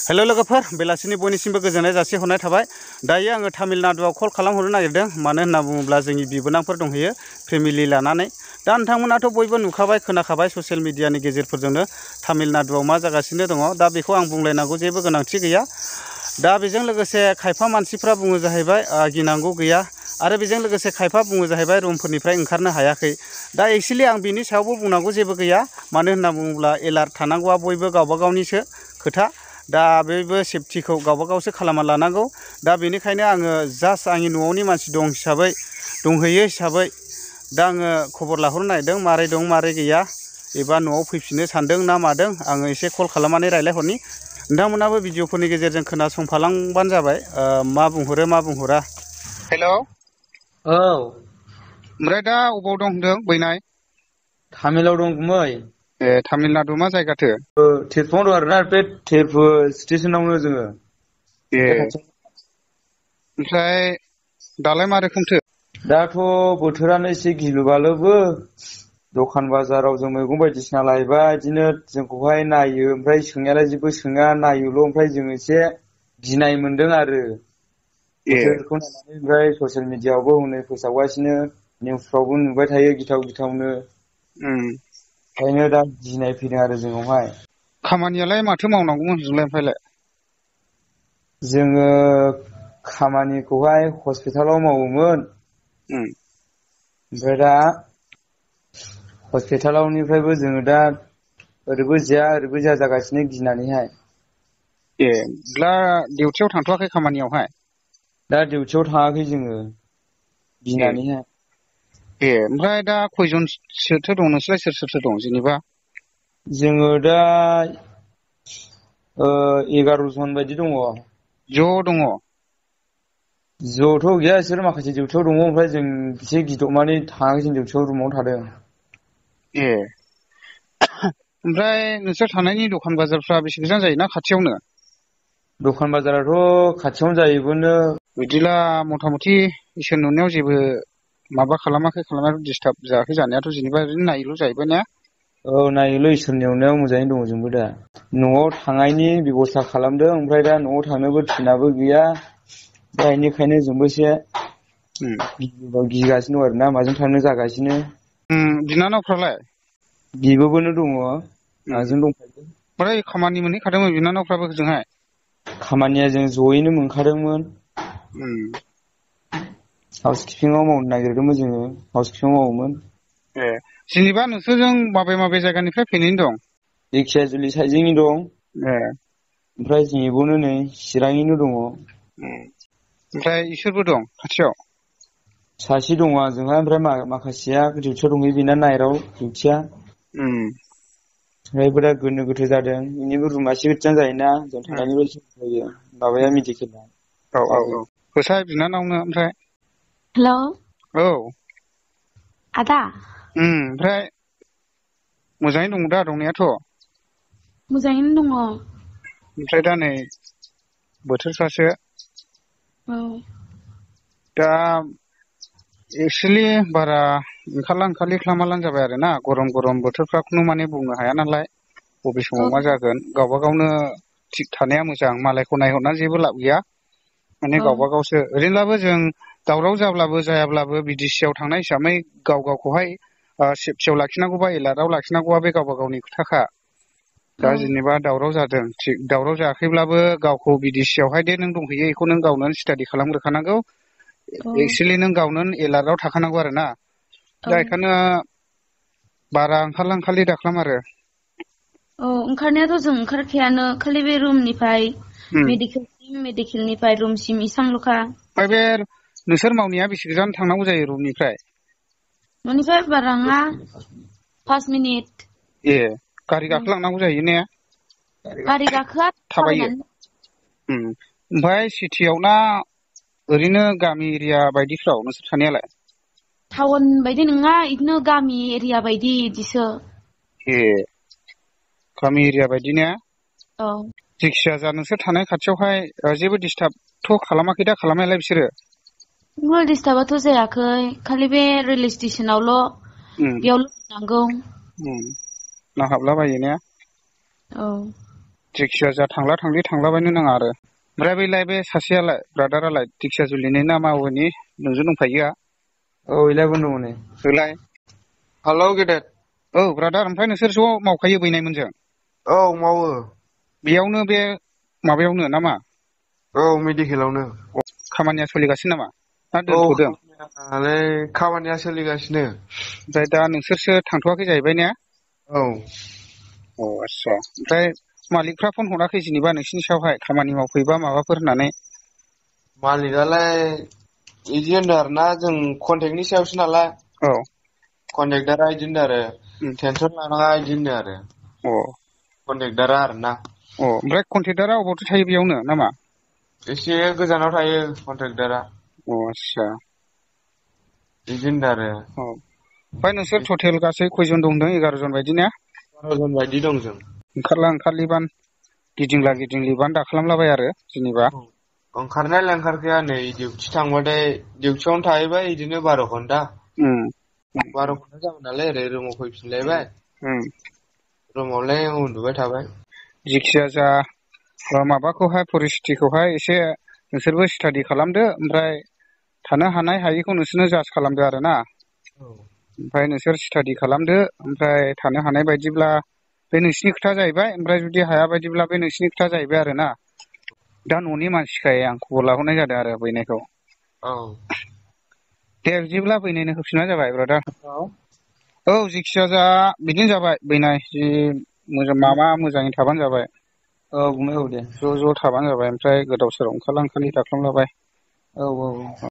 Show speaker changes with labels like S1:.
S1: Hello लोगोफोर बेलासिनि बयनिसिमबो गोजोननाय जासिहरनाय थाबाय दायो आङो तामिलनाडुआव कल खालामहरनो नागिरदों मानो होनना बुङोब्ला जोंनि बिबोनांफोर दंहैयो फेमिलि लानानै दा नोंथांमोनाथ' बयबो नुखाबाय खोनाखाबाय ससियेल मिडियानि गेजेरफोरजोंनो तामिलनाडुआव मा जागासिनो दङ दा बेखौ आं बुंलायनांगौ जेबो गोनांथि गैया दा बेजों लोगोसे खायफा मानसिफ्रा बुङो जाहैबाय गिनांगौ गैया आरो बेजों लोगोसे खायफा बुङो जाहैबाय रुमफोरनिफ्राय ओंखारनो हायाखै दा एक्चुअली आं बिनि सायावबो बुंनांगौ जेबो गैया मानो होनना बुङोब्ला एलार्ट थानांगौआ बयबो गावबा गावनिसो खोथा दा बेबो सेफटिखौ गावबा गावसो खालामना लानांगौ दा बेनिखायनो आङो जास्ट आंनि न'आवनि मानसि दंहैयो हिसाबै दा आङो खबर लाहरनो नागिरदों मारै दं मारै गैया एबा न'आव फैफिननो सानदों ना मादों आङो एसे कल खालामनानै रायलायहरनि नोंथांमोनाबो भिडिअफोरनि गेजेरजों खोनासंफालांबानो जाबाय मा बुंहरो मा बुंहरा हेलौ
S2: औ
S1: ओमफ्राय दा अबाव दं होनदों बैनाय
S2: तामिलाव दं गुमै
S1: तामिलनाडु मा जायगाथो
S2: तेजपुराव दं आरोना बे तेजपुर स्टेसनावनो जोङो बे खाथियाव
S1: ओमफ्राय दालाय मा रोखोमथो
S2: दाथ' बोथोरानो एसे गिलु बालुबो दखान बाजाराव जों मैगं बायदिसिना लायबाय बिदिनो जोंखौहाय नायो ओमफ्राय सोंनायालाय जेबो सोङा नायोल' ओमफ्राय जों एसे गिनाय मोनदों आरो बोथोरखौ नायनानै ओमफ्राय ससियेल मिडियाआवबो हनै फोसावगासिनो निउसफ्रावबो नुबाय थायो गिथाव गिथावनो ओंखायनो दा गिनाय फैदों आरो जोंनावहाय
S1: खामानियालाय माथो मावनांगौमोन नोंलाय ओमफ्रायलाय
S2: जोङो खामानिखौहाय हस्पिटालाव मावोमोन ओमफ्राय दा हस्पिटालावनिफ्रायबो जोङो दा ओरैबो जाया जागासिनो गिनानैहाय
S1: बिदिब्ला डिउटियाव थांथ'वाखै खामानियावहाय
S2: दा डिउटियाव थाङाखै जोङो गिनानैहाय
S1: ओमफ्राय दा खयजनसोथो दं नोंसोरलाय सोर सोरथो दं जेनेबा
S2: जोङो दा 11 जन बायदि दङ
S1: ज' दङ
S2: ज'थ' गैया बिसोर माखासे डिउटियाव दङ ओमफ्राय जों एसे गिदबनानै थाङाखै जों डिउटियाव रुमावनो थादों
S1: ओमफ्राय नोंसोर थानायनि दखान बाजारफ्रा बेसे गोजान जायोना खाथियावनो
S2: दखान बाजाराथ' खाथियावनो जायोबोनो
S1: बिदिब्ला मथा मथि इसोर नुनायाव जेबो माबा खालामाखै डिस्टार्ब जायाखै जानायाथ' जेनेबा ओरैनो नायल' जाहैबाय ना
S2: औ नायोल' इसोरनि अननायाव मोजाङैनो दङ जोंबो दा न'आव थांनायनि बेब'स्था खालामदों ओमफ्राय दा न'आव थांनोबो थिनाबो गैया दा बेनिखायनो जोंबो एसे गिगासिनो दं आरोना माजों थांनो जागासिनो
S1: बिनानावफ्रालाय
S2: बिब'बोनो दङ आंजों दंफायो
S1: ओमफ्राय खामानि मोनहैखादोंमोन बिनानावफ्राबो हजोंहाय
S2: खामानिया जों जयैनो मोनखादोंमोन हाउस किपिंआव मावनो नागिरदोंमोन जोङो हाउस किपिं मावोमोन
S1: जेनेबा नोंसोरजों माबे जायगानिफ्राय फैनायनि दं
S2: दिखियाजुलि साइडजोंनि दं ओमफ्राय जोंनिबोनो नै चिरांनिनो दङ
S1: ओमफ्राय इसोरबो दं खाथियाव
S2: सासे दङ आंजोंहाय ओमफ्राय माखासेया डिउटियाव दंहैयो बेना नाइटआव डिउटिया ओमफ्रायबो दा गोनो गोथो जादों बेनिबो रुमा एसे गोजान जायोना जों थानायनिबो जायो माबाया मेडिकेला
S1: औ होसाय बिनानावनो ओमफ्राय
S3: हेल'
S1: औ
S3: आदा
S1: ओमफ्राय मोजाङै दङ दा दंनायाथ'
S3: मोजाङैनो दङ
S1: ओमफ्राय दा नै बोथोरफ्रासो दा एक्सुवेलि बारा ओंखारला खालामालां जाबाय आरो ना गरम बोथोरफ्राखौनो माने बुंनो हाया नालाय बबे समाव मा जागोन गावबा गावनो थिग थानाया मोजां मालायखौ नायहरनानै जेबो लाब गैया माने गावबा गावसो ओरैनोब्लाबो जों दावराव जाब्लाबो जायाब्लाबो बिदिसिआव थांनाय हिसाबै गावखौहाय सेफटियाव लाखिनांगौबा एलार्टआव लाखिनांगौआ बे गावबा गावनि खोथाखा दा जेनेबा दावराव जादों थिग दावराव जायाखैब्लाबो गावखौ बिदिसिआवहाय दे नों दंहैयो बेखौ नों गावनो स्टाडि खालामग्रोखानांगौ एक्सुवेलि नों गावनो एलार्टआव थाखानांगौ आरो ना दा बेखायनो बारा ओंखारला दाखालाम आरो
S3: ओंखारनायाथ' जों ओंखारखायानो खालि बे रुमनिफ्राय मेडिकेलनिफ्राय रुमसिम इसांल'खा
S1: ओमफ्राय बे नोंसोर मावनाया बेसे गोजान थांनांगौ जायो रुमनिफ्राय
S3: न'निफ्राय बारा नङा 5 मिनिट
S1: गारि गाखोलांनांगौ जायो ने
S3: गारि गाखोआ
S1: थाबायो
S3: थाबायनानै
S1: ओमफ्राय सिटियाव ना ओरैनो गामि एरिया बायदिफ्राव नोंसोर थानायालाय
S3: टाउन बायदि नङा बिदिनो गामि एरिया बायदि बिदिसो
S1: गामि एरिया बायदि ने
S3: औ
S1: जायखिजाया जा नोंसोर थानाय खाथियावहाय जेबो डिस्टार्बथ' खालामाखै दा खालामनायालाय बिसोरो
S3: डिस्टार्बाथ' जायाखै खालि बे रेलवे स्टेसनावल' बेयावल' नांगौ
S1: नांहाबला बायो ने जायखिया जा थांला थांलि थांलाबायनो नाङा आरो। ओमफ्राय बैलाय बे सासेयालाय ब्रादारालाय दिखियाजुलिनि ना मावोनि नोंजों दंफायोआ?
S2: औ इलाय दङ नै।
S1: होलाय।
S2: हेलौ गेदेर।
S1: औ ब्रादार, ओमफ्राय नोंसोर ज' मावखायो बैनायमोनजों?
S2: औ मावो।
S1: बेयावनो बे माबायावनो नामा?
S2: औ मेडिकेलावनो।
S1: खामानिया सोलिगासिनो नामा? ना
S2: औ
S1: दोनथ'दों?
S2: खामानिया सोलिगासिनो।
S1: ओमफ्राय दा नोंसोरसो थांथ'वाखै जाहैबाय ने?
S2: औ।
S1: अ आस्सा, ओमफ्राय मालिकफ्रा फन हराखै जेनेबा नोंसिनि सायावहाय खामानि मावफैबा माबाफोर होननानै?
S2: मालिकआलाय बिदि होनदों आरो ना, जों कन्ट्रेक्टनि सायावसो नालाय।
S1: औ।
S2: कन्ट्रेक्टारा बिदि होनदों आरो टेनसन लानाङा बिदि होनदों आरो।
S1: अ।
S2: कन्ट्रेक्टारा आरो ना।
S1: अ ओमफ्राय कन्ट्रेक्टारा अबावथो थायो बेयावनो नामा?
S2: एसे गोजानाव थायो कन्ट्रेक्टारा।
S1: अ आस्सा।
S2: बिदि होनदों आरो।
S1: औ ओमफ्राय नोंसोर टटेल गासै खयजन दं होनदों? 11 जन बायदि ने?
S2: 12 जन बायदि दं जों।
S1: ओंखारला ओंखारलिबान गिदिंला गिदिंलिबानो दाखालामलाबाय आरो जेनेबा।
S2: ओंखारनायालाय ओंखारखाया, नै डिउटि थांबाथाय डिउटियावनो थाहैबाय बिदिनो 12 घन्टा। 12 घन्टा जाबाय नालाय ओरै रुमाव फैफिनलायबाय। रुमावलाय उन्दुबाय थाबाय।
S1: जिखिया जा माबाखौहाय परिस्थितिखौहाय एसे नोंसोरबो स्टाडि खालामदो, ओमफ्राय थानो हानाय हायिखौ नोंसोरनो जाज खालामदो आरो ना। ओमफ्राय नोंसोर स्टाडि खालामदो, ओमफ्राय थानो हानाय बायदिब्ला बे नोंसिनि खोथा जाहैबाय, ओमफ्राय जुदि हाया बायदिब्ला बे नोंसिनि खोथा जाहैबाय आरो ना। दा न'नि मानसिखाय आं खबर लाहरनाय जादों आरो बैनायखौ।
S2: औ।
S1: दे बिदिब्ला बैनायनो होफिनबानो जाबाय ब्रादार। औ जिखिया जा बिदिनो जाबाय बैनाय, जि मोजां माबा मोजाङै थाबानो जाबाय।
S2: औ गुमै औ दे।
S1: ज' ज' थाबानो जाबाय, ओमफ्राय गोदाव सोराव ओंखारला ओंखारलि दाखालामलाबाय।
S2: औ औ औ।